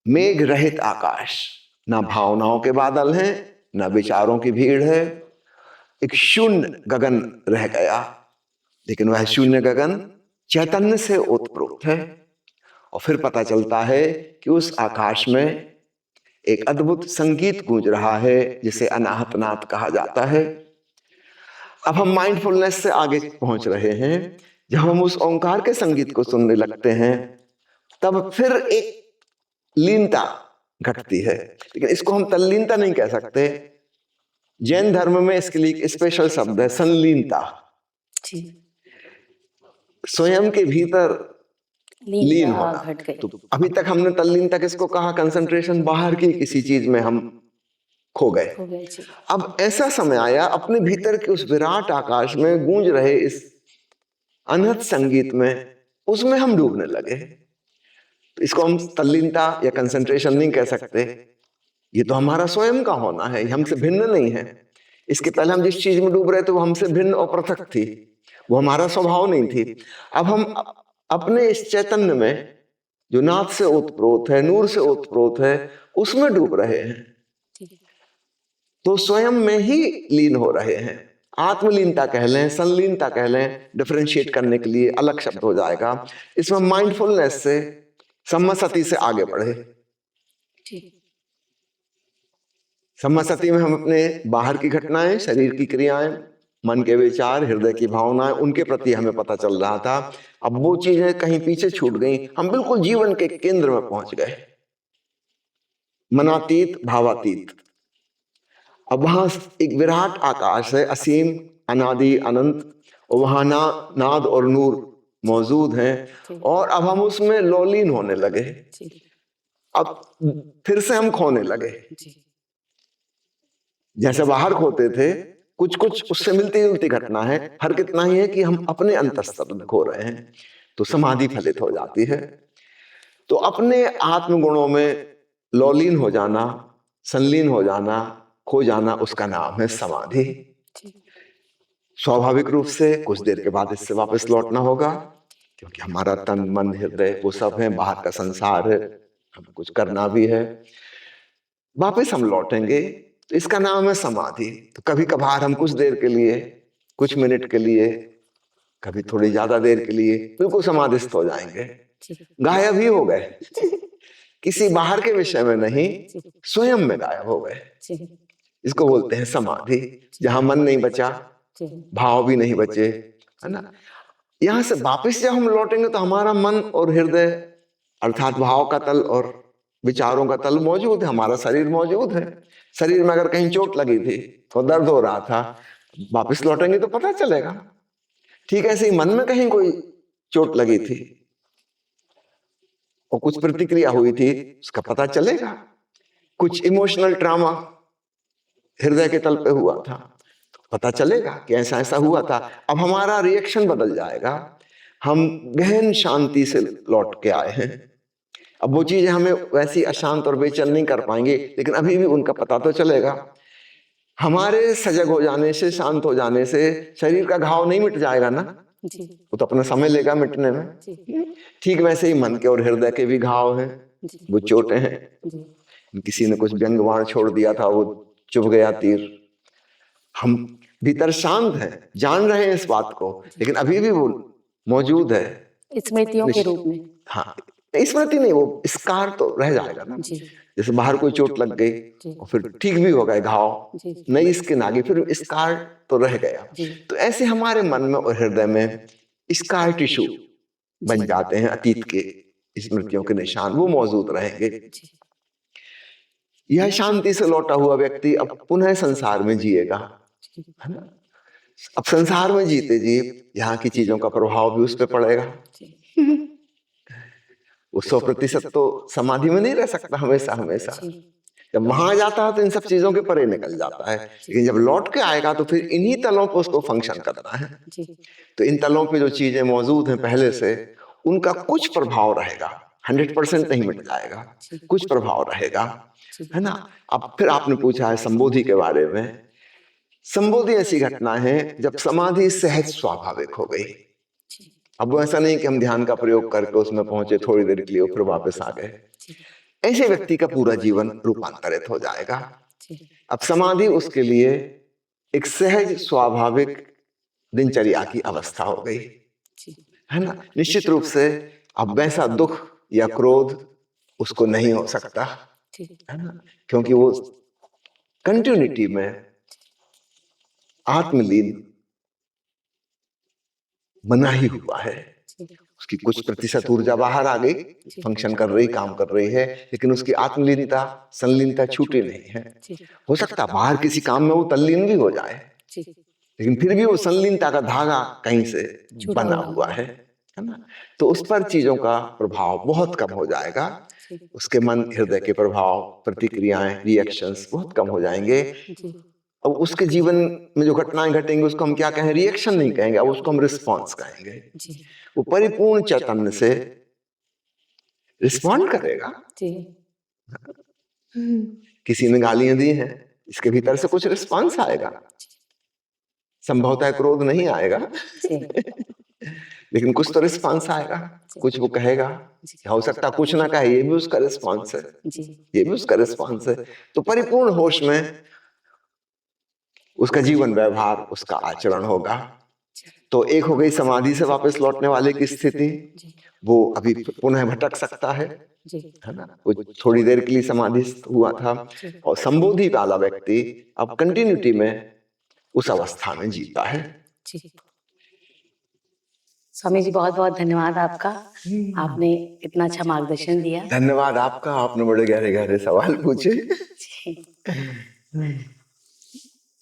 मेघ रहित आकाश, ना भावनाओं के बादल हैं, ना विचारों की भीड़ है, एक शून्य गगन रह गया। लेकिन वह शून्य गगन चैतन्य से ओतप्रोत है। और फिर पता चलता है कि उस आकाश में एक अद्भुत संगीत गूंज रहा है, जिसे अनाहत नाद कहा जाता है। अब हम माइंडफुलनेस से आगे पहुंच रहे हैं। जब हम उस ओंकार के संगीत को सुनने लगते हैं, तब फिर एक लीनता घटती है। लेकिन इसको हम तल्लीनता नहीं कह सकते। जैन धर्म में इसके लिए एक स्पेशल शब्द है, संलीनता। स्वयं के भीतर लीन होना। तो अभी तक हमने तल्लीनता किसको कहा? कंसंट्रेशन बाहर की किसी चीज में हम खो गए। अब ऐसा समय आया, अपने भीतर के उस विराट आकाश में गूंज रहे इस अनहद संगीत में, उसमें हम डूबने लगे। तो इसको हम तल्लीनता या कंसंट्रेशन नहीं कह सकते। ये तो हमारा स्वयं का होना है, हमसे भिन्न नहीं है। इसके पहले हम जिस चीज में डूब रहे थे वो हमसे भिन्न और पृथक थी, वो हमारा स्वभाव नहीं थी। अब हम अपने इस चैतन्य में, जो नाद से ओतप्रोत है, नूर से ओतप्रोत है, उसमें डूब रहे हैं। तो स्वयं में ही लीन हो रहे हैं। आत्मलीनता कह लें, संलीनता कह लें, डिफरेंशिएट करने के लिए अलग शब्द हो जाएगा। इसमें माइंडफुलनेस से, सम्मसति से आगे बढ़े। सम्मसति में हम अपने बाहर की घटनाएं, शरीर की क्रियाएं, मन के विचार, हृदय की भावनाएं, उनके प्रति हमें पता चल रहा था। अब वो चीजें कहीं पीछे छूट गई, हम बिल्कुल जीवन के केंद्र में पहुंच गए, मनातीत, भावातीत। अब वहां एक विराट आकाश है, असीम, अनादि, अनंत, और वहां नाद और नूर मौजूद हैं। और अब हम उसमें लौलीन होने लगे। अब फिर से हम खोने लगे। जैसे बाहर खोते थे, कुछ कुछ उससे मिलती जुलती घटना है। फर्क इतना ही है कि हम अपने अंतस्तर में खो रहे हैं, तो समाधि फलित हो जाती है। तो अपने आत्मगुणों में लौलीन हो जाना, संलीन हो जाना, खो जाना, उसका नाम है समाधि। स्वाभाविक रूप से कुछ देर के बाद इससे वापस लौटना होगा, क्योंकि हमारा तन, मन, हृदय वो सब है, बाहर का संसार है, हमें कुछ करना भी है। वापस हम लौटेंगे, तो इसका नाम है समाधि। तो कभी कभार हम कुछ देर के लिए, कुछ मिनट के लिए, कभी थोड़ी ज्यादा देर के लिए बिल्कुल समाधिस्थ हो जाएंगे, गायब ही हो गए। किसी बाहर के विषय में नहीं, स्वयं में गायब हो गए। इसको बोलते हैं समाधि, जहां मन नहीं बचा, भाव भी नहीं बचे, है ना। यहां से वापस जब हम लौटेंगे तो हमारा मन और हृदय, अर्थात भाव का तल और विचारों का तल मौजूद है, हमारा शरीर मौजूद है। शरीर में अगर कहीं चोट लगी थी तो दर्द हो रहा था, वापस लौटेंगे तो पता चलेगा। ठीक ऐसे ही मन में कहीं कोई चोट लगी थी और कुछ प्रतिक्रिया हुई थी, उसका पता चलेगा। कुछ इमोशनल ट्रॉमा हृदय के तल पे हुआ था, तो पता चलेगा कि ऐसा ऐसा हुआ था। अब हमारा रिएक्शन बदल जाएगा, हम गहन शांति से लौट के आए हैं। अब वो चीजें हमें वैसी अशांत और बेचैन नहीं कर पाएंगे, लेकिन अभी भी उनका पता तो चलेगा। हमारे सजग हो जाने से, शांत हो जाने से शरीर का घाव नहीं मिट जाएगा ना, वो तो अपना समय लेगा मिटने में। ठीक वैसे ही मन के और हृदय के भी घाव हैं, वो चोटें हैं। किसी ने कुछ व्यंग बाण छोड़ दिया था, वो चुभ गया तीर। हम भीतर शांत हैं, जान रहे हैं इस बात को, लेकिन अभी भी वो मौजूद है स्मृतियों के रूप में। हाँ, स्मृति नहीं, वो स्कार तो रह जाएगा ना। जैसे बाहर कोई चोट लग गई और फिर ठीक भी हो गए घाव, नई स्किन आ गई, फिर स्कार तो रह गया। तो ऐसे हमारे मन में और हृदय में स्कार टिश्यू बन जाते हैं, अतीत के स्मृतियों के निशान वो मौजूद रहेंगे। यह शांति से लौटा हुआ व्यक्ति अब पुनः संसार में जिएगा, है ना। अब संसार में जीते जी यहाँ की चीजों का प्रभाव भी उस पर पड़ेगा। वो 100% तो समाधि में नहीं रह सकता हमेशा हमेशा। जब वहां जाता है तो इन सब चीजों के परे निकल जाता है, लेकिन जब लौट के आएगा तो फिर इन्हीं तलों पर उसको फंक्शन करना है। तो इन तलों पे जो चीजें मौजूद हैं पहले से, उनका कुछ प्रभाव रहेगा, 100% नहीं मिट जाएगा, कुछ प्रभाव रहेगा, है ना। अब फिर आपने पूछा है संबोधि के बारे में। संबोधि ऐसी घटना है जब समाधि सहज स्वाभाविक हो गई। अब वो ऐसा नहीं कि हम ध्यान का प्रयोग करके उसमें पहुंचे, थोड़ी देर के लिए फिर वापस आ गए। ऐसे व्यक्ति का पूरा जीवन रूपांतरित हो जाएगा। अब समाधि उसके लिए एक सहज स्वाभाविक दिनचर्या की अवस्था हो गई, है ना। निश्चित रूप से अब वैसा दुख या क्रोध उसको नहीं हो सकता, है ना, क्योंकि वो कंटिन्यूटी में आत्मलीन बना ही हुआ है। उसकी कुछ प्रतिशत ऊर्जा बाहर आ गई, फंक्शन कर रही, काम कर रही है, लेकिन उसकी आत्मलीनता, संलीनता छूटी नहीं है। हो सकता बाहर किसी काम में वो तल्लीन भी हो जाए, लेकिन फिर भी वो संलीनता का धागा कहीं से बना हुआ है ना। तो उस पर चीजों का प्रभाव बहुत कम हो जाएगा। उसके मन हृदय के प्रभाव, प्रतिक्रियाएं, रिएक्शंस बहुत कम हो जाएंगे। अब उसके जीवन में जो घटनाएं घटेंगी उसको हम क्या कहें, रिएक्शन नहीं कहेंगे, अब उसको हम रिस्पॉन्स कहेंगे। वो परिपूर्ण चैतन्य से रिस्पॉन्ड करेगा। किसी ने गालियां दी हैं, इसके भीतर से कुछ रिस्पॉन्स आएगा, संभवतः क्रोध नहीं आएगा लेकिन कुछ तो रिस्पॉन्स आएगा, कुछ वो कहेगा। हो सकता कुछ ना कहे, ये भी उसका रिस्पॉन्स है, ये भी उसका रिस्पॉन्स है। तो परिपूर्ण होश में उसका जीवन व्यवहार, उसका आचरण होगा। तो एक हो गई समाधि से वापस लौटने वाले की स्थिति, वो अभी पुनः भटक सकता है ना। वो थोड़ी देर के लिए समाधि हुआ था, और संबोधि वाला व्यक्ति अब कंटिन्यूटी में उस अवस्था में जीता है। स्वामी जी बहुत बहुत धन्यवाद आपका, आपने इतना अच्छा मार्गदर्शन दिया। धन्यवाद आपका, आपने बड़े गहरे गहरे सवाल पूछे।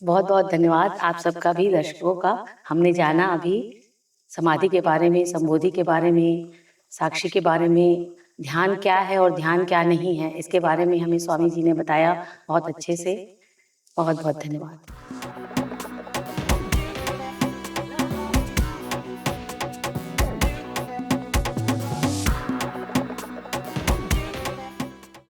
बहुत बहुत धन्यवाद आप सबका भी, दर्शकों का। हमने जाना अभी समाधि के बारे में, संबोधि के बारे में, साक्षी के बारे में, ध्यान क्या है और ध्यान क्या नहीं है, इसके बारे में हमें स्वामी जी ने बताया बहुत अच्छे से। बहुत बहुत धन्यवाद।